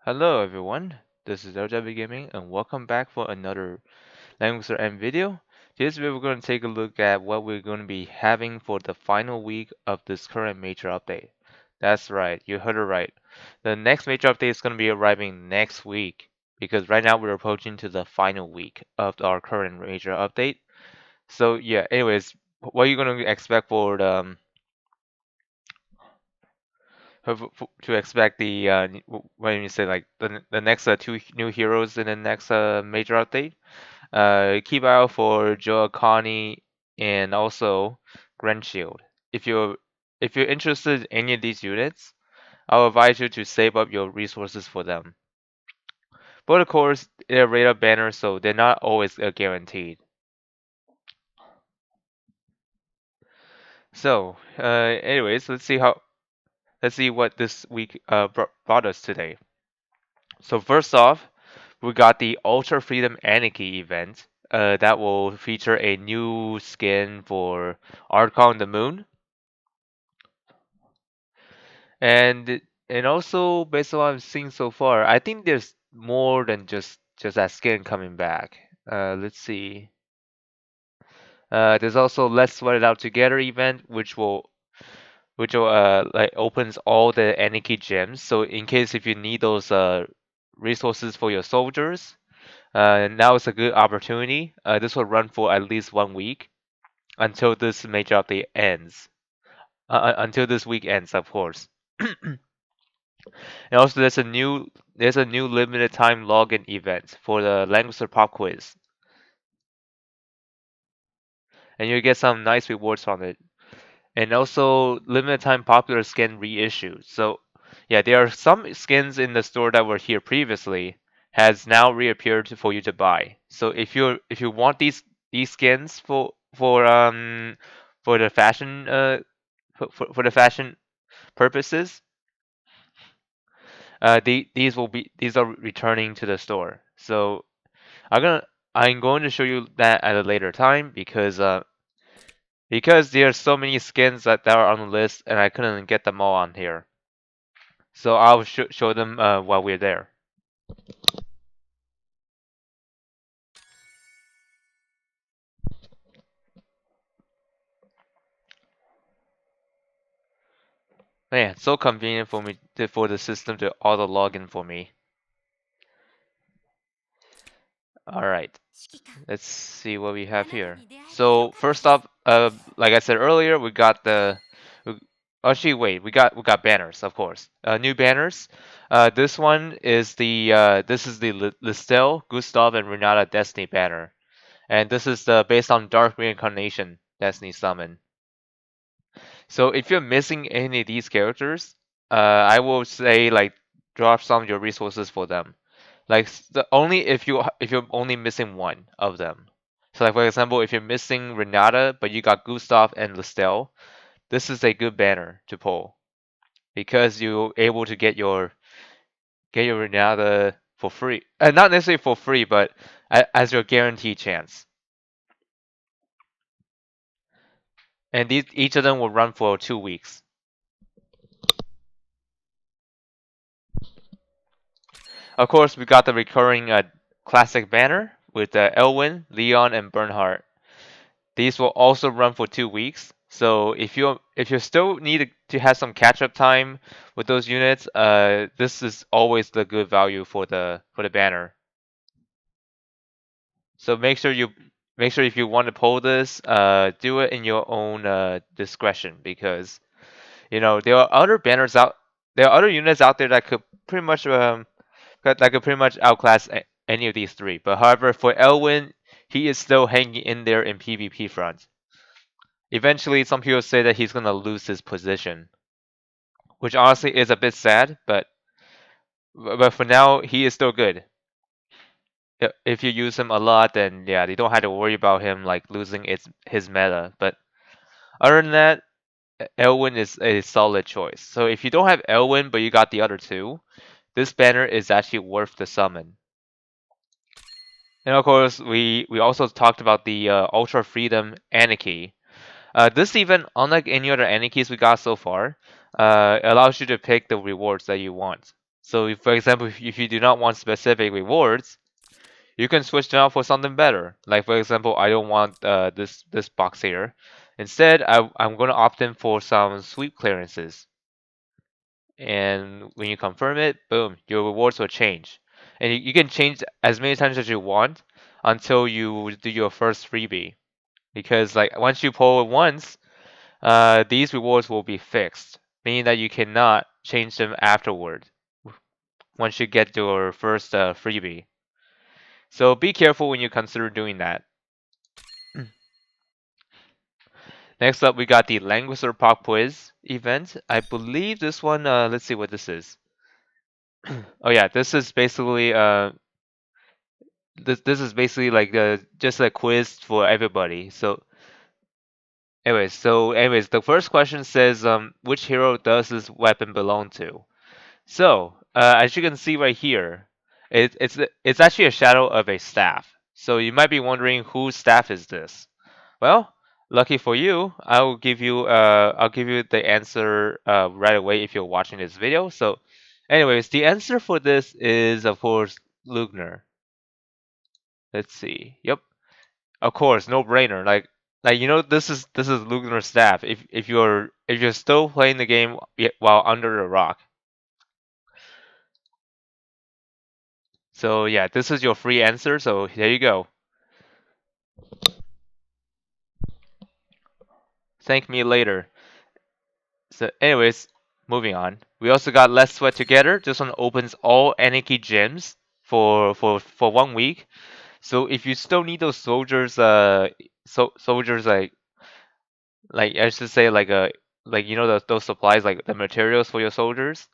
Hello everyone, this is LW Gaming and welcome back for another Langrisser M video. This video we're going to take a look at what we're going to be having for the final week of this current major update. That's right, you heard it right. The next major update is going to be arriving next week because right now we're approaching to the final week of our current major update. So yeah, anyways, what are you going to expect for the to expect the when you say like the next two new heroes in the next major update. Keep out for Joe Connie and also Grand Shield. If you're if you're interested in any of these units, I'll advise you to save up your resources for them. But of course, they're radar banners, so they're not always guaranteed. So, anyways, let's see what this week brought us today. So first off, we got the Ultra Freedom Aniki event that will feature a new skin for Archon on the Moon, and also based on what I've seen so far, I think there's more than just that skin coming back. Let's see. There's also Let's Sweat It Out Together event, which will like opens all the Aniki gems. So in case if you need those resources for your soldiers, now is a good opportunity. This will run for at least 1 week until this major update ends. Until this week ends, of course. And also, there's a new limited time login event for the Langrisser Pop Quiz, and you get some nice rewards from it. And also, limited time popular skin reissue. So, yeah, there are some skins in the store that were here previously has now reappeared for you to buy. So if you want these skins for the fashion for the fashion purposes, these are returning to the store. So I'm going to show you that at a later time because there are so many skins that are on the list and I couldn't get them all on here. So I'll show them while we're there. Man, so convenient for me for the system to auto login for me. All right, let's see what we have here. So first off, like I said earlier, we got the. we- Actually, wait, we got banners, of course. New banners. This one is this is the Listel, Gustav, and Renata Destiny banner, and this is the based on Dark Reincarnation Destiny summon. So if you're missing any of these characters, I will say like drop some of your resources for them. Like only if you're only missing one of them. So like for example, if you're missing Renata but you got Gustav and Listel, this is a good banner to pull because you're able to get your Renata for free. Not necessarily for free, but as your guaranteed chance. And each of them will run for 2 weeks. Of course, we got the recurring classic banner with Elwin, Leon, and Bernhardt. These will also run for 2 weeks. So if you still need to have some catch up time with those units, this is always the good value for the banner. So make sure if you want to pull this, do it in your own discretion because there are other banners out, there are other units out there that could pretty much that could pretty much outclass any of these three. But however, for Elwin, he is still hanging in there in PvP front. Eventually, some people say that he's gonna lose his position, which honestly is a bit sad. But for now, he is still good. If you use him a lot, then yeah, you don't have to worry about him like losing his meta. But other than that, Elwin is a solid choice. So if you don't have Elwin, but you got the other two, this banner is actually worth the summon. And of course, we also talked about the Ultra Freedom Aniki. This event, unlike any other Anikis we got so far, allows you to pick the rewards that you want. So, if, for example, if you do not want specific rewards, you can switch them out for something better. Like for example, I don't want this box here. Instead, I'm going to opt in for some sweep clearances. And when you confirm it, boom, your rewards will change. And you can change as many times as you want until you do your first freebie. Because like once you pull it once, these rewards will be fixed, meaning that you cannot change them afterward once you get your first freebie. So be careful when you consider doing that. Next up, we got the Langrisser Pop Quiz event. I believe this one, let's see what this is. Oh yeah, this is basically this is basically like just a quiz for everybody. So anyways, the first question says which hero does this weapon belong to? So, as you can see right here, it's actually a shadow of a staff. So you might be wondering whose staff is this? Well, lucky for you, I'll give you the answer right away if you're watching this video. So, anyways, the answer for this is of course Lugner. Let's see. Yep, of course, no brainer. Like this is Lugner's staff. If you're still playing the game while under a rock. So yeah, this is your free answer. So there you go. Thank me later. So anyways, moving on. We also got Let's Sweat Together. This one opens all Aniki gyms for 1 week. So if you still need those soldiers, soldiers like I should say like those supplies like the materials for your soldiers.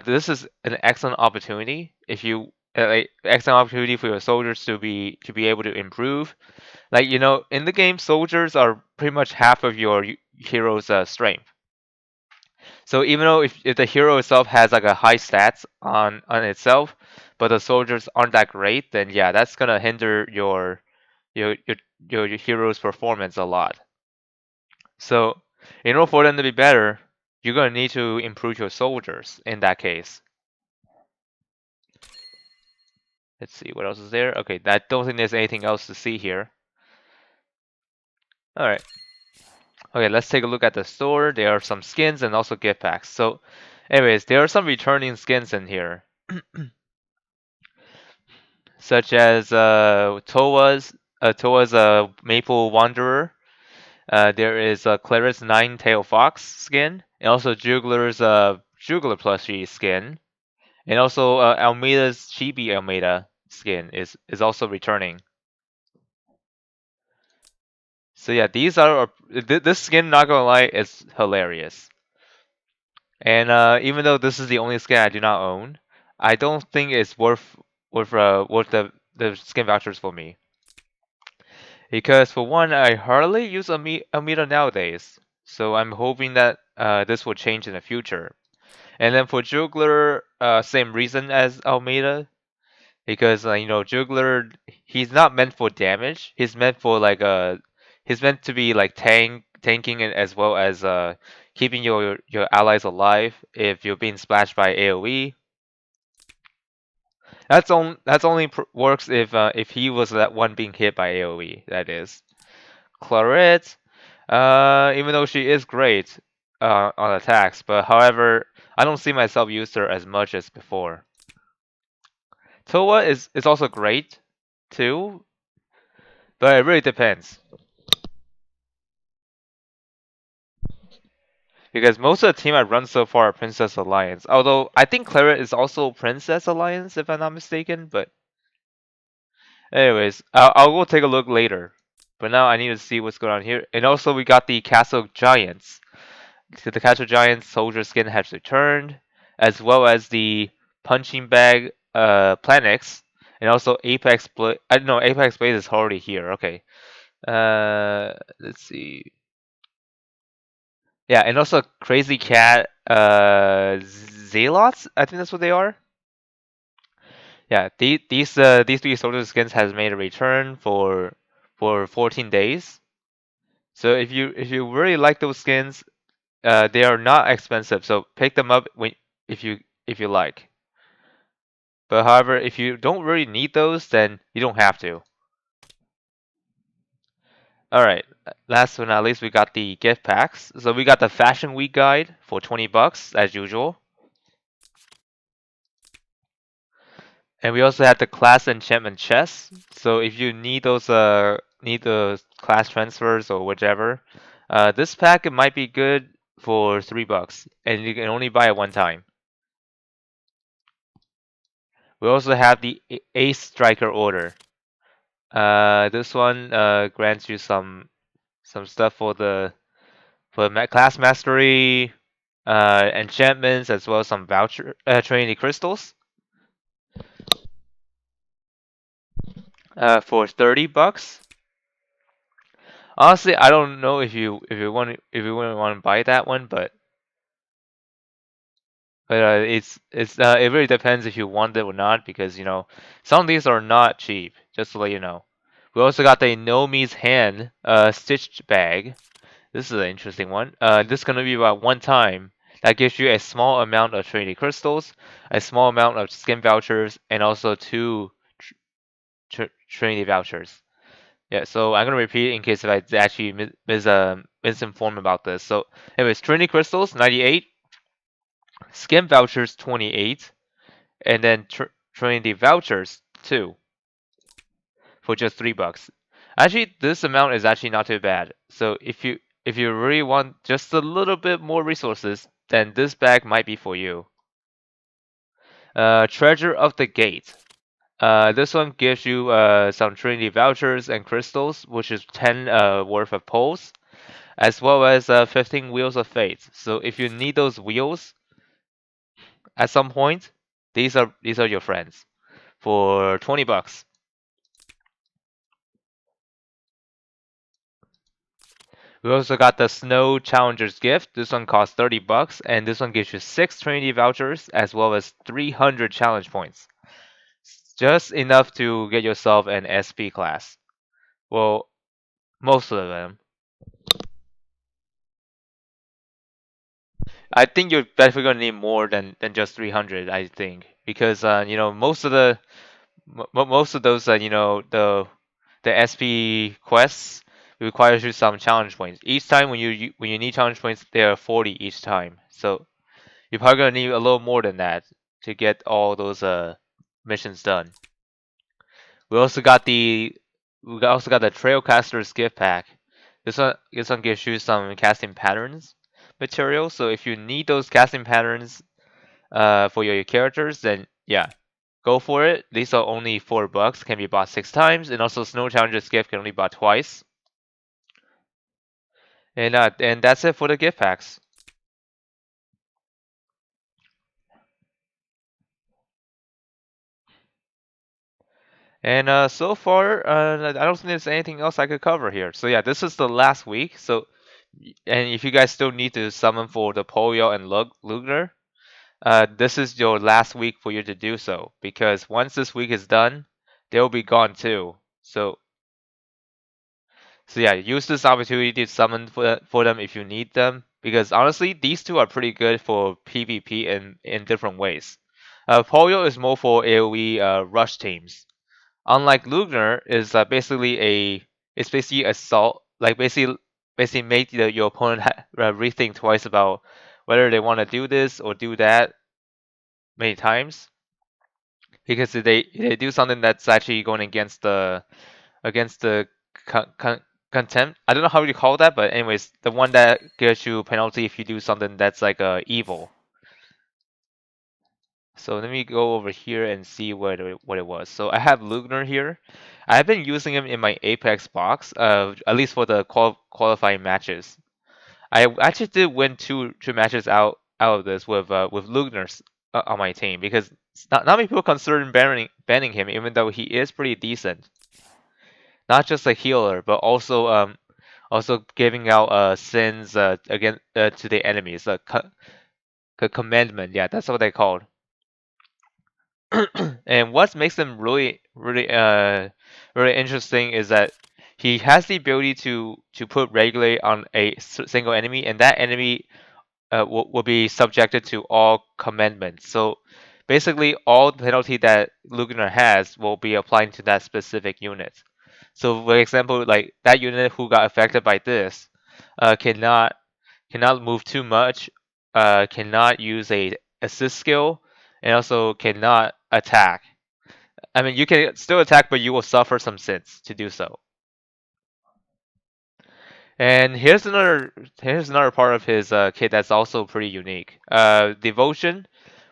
This is an excellent opportunity if you like excellent opportunity for your soldiers to be able to improve. Like in the game, soldiers are pretty much half of your hero's strength. So even though if the hero itself has like a high stats on itself, but the soldiers aren't that great, then yeah, that's gonna hinder your your your hero's performance a lot. So in order for them to be better, you're gonna need to improve your soldiers in that case. Let's see what else is there. Okay, I don't think there's anything else to see here. All right. Okay, let's take a look at the store. There are some skins and also gift packs. So, anyways, there are some returning skins in here, such as Toa's Maple Wanderer. There is a Claris Nine-Tail Fox skin, and also Jugler's Jugler plushie skin, and also Almeida's Chibi Almeida skin is also returning. So yeah, this skin. Not gonna lie, is hilarious. And even though this is the only skin I do not own, I don't think it's worth the skin vouchers for me. Because for one, I hardly use Amida nowadays, so I'm hoping that this will change in the future. And then for Juggler, same reason as Almeida, because Juggler, he's not meant for damage. He's meant to be like tanking it as well as keeping your allies alive if you're being splashed by AOE. That's only works if he was that one being hit by AOE. That is Claret. Even though she is great on attacks, but however, I don't see myself use her as much as before. Toa is also great too, but it really depends. Because most of the team I've run so far are Princess Alliance. Although I think Clara is also Princess Alliance, if I'm not mistaken. But anyways, I'll go take a look later. But now I need to see what's going on here. And also we got the Castle Giants. So the Castle Giants soldier skin has returned, as well as the punching bag Planix, and also Apex Blade. I don't know, Apex Blade is already here. Okay. Let's see. Yeah, and also Crazy Cat Zealots, I think that's what they are. Yeah, these three soldier skins has made a return for 14 days. So if you really like those skins, they are not expensive. So pick them up when if you like. But however, if you don't really need those, then you don't have to. All right. Last but not least, we got the gift packs. So we got the Fashion Week guide for 20 bucks as usual. And we also have the class enchantment chest. So if you need the class transfers or whichever, this pack it might be good for 3 bucks, and you can only buy it one time. We also have the Ace Striker order. This one grants you some stuff for class mastery, enchantments, as well as some voucher Trinity crystals. For 30 bucks. Honestly, I don't know if you want to buy that one, but it really depends if you want it or not because some of these are not cheap. Just to let you know. We also got the No Me's Hand stitched bag. This is an interesting one. This is gonna be about one time. That gives you a small amount of Trinity crystals, a small amount of skin vouchers, and also two Trinity vouchers. Yeah, so I'm gonna repeat in case if I actually misinformed about this. So, anyways, Trinity crystals 98, skin vouchers 28, and then Trinity vouchers 2 for just 3 bucks. Actually, this amount is actually not too bad. So if you really want just a little bit more resources, then this bag might be for you. Treasure of the Gate. This one gives you some Trinity vouchers and crystals, which is 10 worth of poles, as well as 15 wheels of fate. So if you need those wheels at some point, these are your friends for 20 bucks. We also got the Snow Challenger's Gift. This one costs 30 bucks, and this one gives you 6 Trinity vouchers as well as 300 challenge points. Just enough to get yourself an SP class. Well, most of them. I think you're definitely gonna need more than just 300. I think because most of those the SP quests requires you some challenge points. Each time when you need challenge points, they are 40 each time. So you're probably gonna need a little more than that to get all those missions done. We also got the Trailcaster's gift pack. This one gives you some casting patterns material. So if you need those casting patterns for your characters, then yeah, go for it. These are only 4 bucks, can be bought 6 times, and also Snow Challenger's gift can only be bought twice. And that's it for the gift packs. And so far, I don't think there's anything else I could cover here. So yeah, this is the last week. And if you guys still need to summon for the Polio and Lugner, this is your last week for you to do so. Because once this week is done, they'll be gone too. So yeah, use this opportunity to summon for them if you need them. Because honestly, these two are pretty good for PvP in different ways. Polio is more for AoE rush teams. Unlike Lugner, is it's basically assault, like basically make your opponent rethink twice about whether they want to do this or do that many times. Because if they do something that's actually going against the con- con- contempt, I don't know how you call that, but anyways, the one that gives you penalty if you do something that's like evil. So let me go over here and see what it was. So I have Lugner here. I've been using him in my Apex box, at least for the qualifying matches. I actually did win two matches out of this with Lugner on my team because not many people consider banning him, even though he is pretty decent. Not just a healer, but also giving out sins again to the enemies. Commandment, yeah, that's what they called. And what makes him really interesting is that he has the ability to put regulate on a single enemy, and that enemy will be subjected to all commandments. So basically all the penalty that Lugner has will be applying to that specific unit. So, for example, like that unit who got affected by this, cannot move too much, cannot use a assist skill, and also cannot attack. I mean, you can still attack, but you will suffer some sins to do so. And here's another part of his kit that's also pretty unique. Devotion,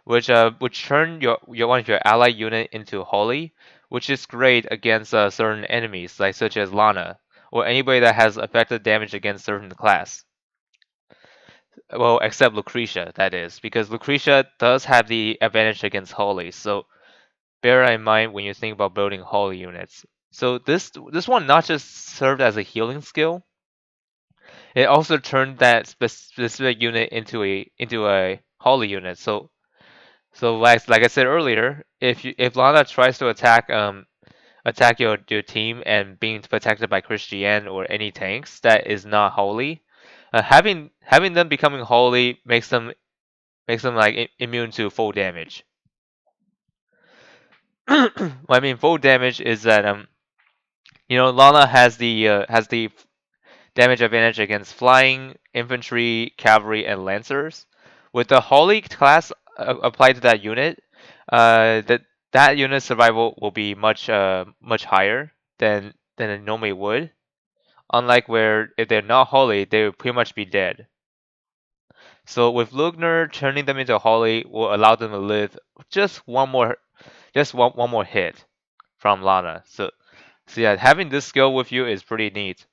which turn your one of your ally unit into holy, which is great against certain enemies, like such as Lana, or anybody that has effective damage against certain class. Well, except Lucretia, that is, because Lucretia does have the advantage against holy. So bear that in mind when you think about building holy units. So this one not just served as a healing skill, it also turned that specific unit into a holy unit. So like I said earlier, if Lana tries to attack your team and being protected by Christian or any tanks that is not holy, having them becoming holy makes them like immune to full damage. What I mean full damage is that Lana has the damage advantage against flying, infantry, cavalry, and lancers. With the holy class applied to that unit, that unit's survival will be much higher than it normally would. Unlike where if they're not holy, they will pretty much be dead. So with Lugner, turning them into holy will allow them to live just one more hit from Lana. So yeah, having this skill with you is pretty neat.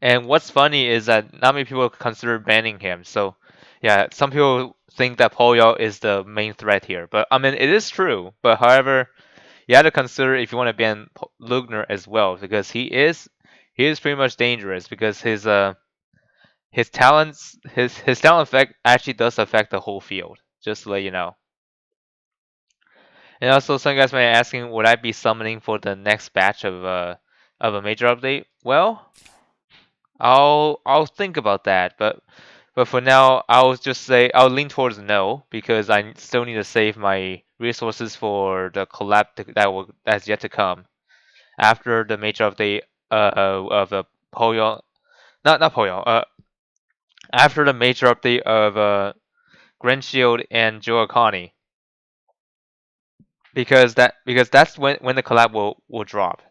And what's funny is that not many people consider banning him. So yeah, some people think that Polyo is the main threat here. But I mean, it is true. But however, you have to consider if you want to ban Lugner as well, because he is pretty much dangerous because his talent effect actually does affect the whole field. Just to let you know. And also, some guys may be asking, would I be summoning for the next batch of a major update? Well, I'll think about that, but for now, I'll just say I'll lean towards no because I still need to save my resources for the collab that's yet to come after the major update of Poyo, not Poyo, after the major update of Grand Shield and Joakani. Because that's when the collab will drop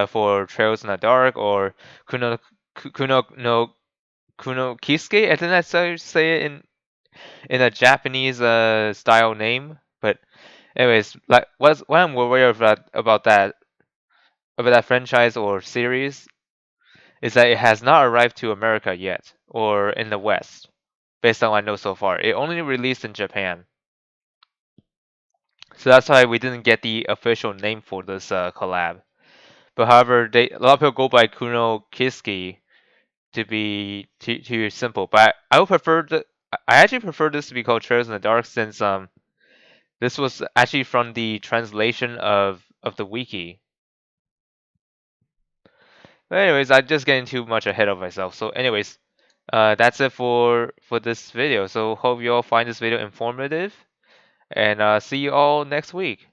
for Trails in the Dark or Kuno no Kuno Kisuke. I think that's how you say it in a Japanese style name. But anyways, like what I'm worried about that franchise or series is that it has not arrived to America yet or in the West, based on what I know so far. It only released in Japan. So that's why we didn't get the official name for this collab. But however, a lot of people go by Kuno Kiski to be too simple. But I would prefer I actually prefer this to be called Trails in the Dark since this was actually from the translation of the wiki. But anyways, I'm just getting too much ahead of myself. So anyways, that's it for this video. So hope you all find this video informative, and see you all next week.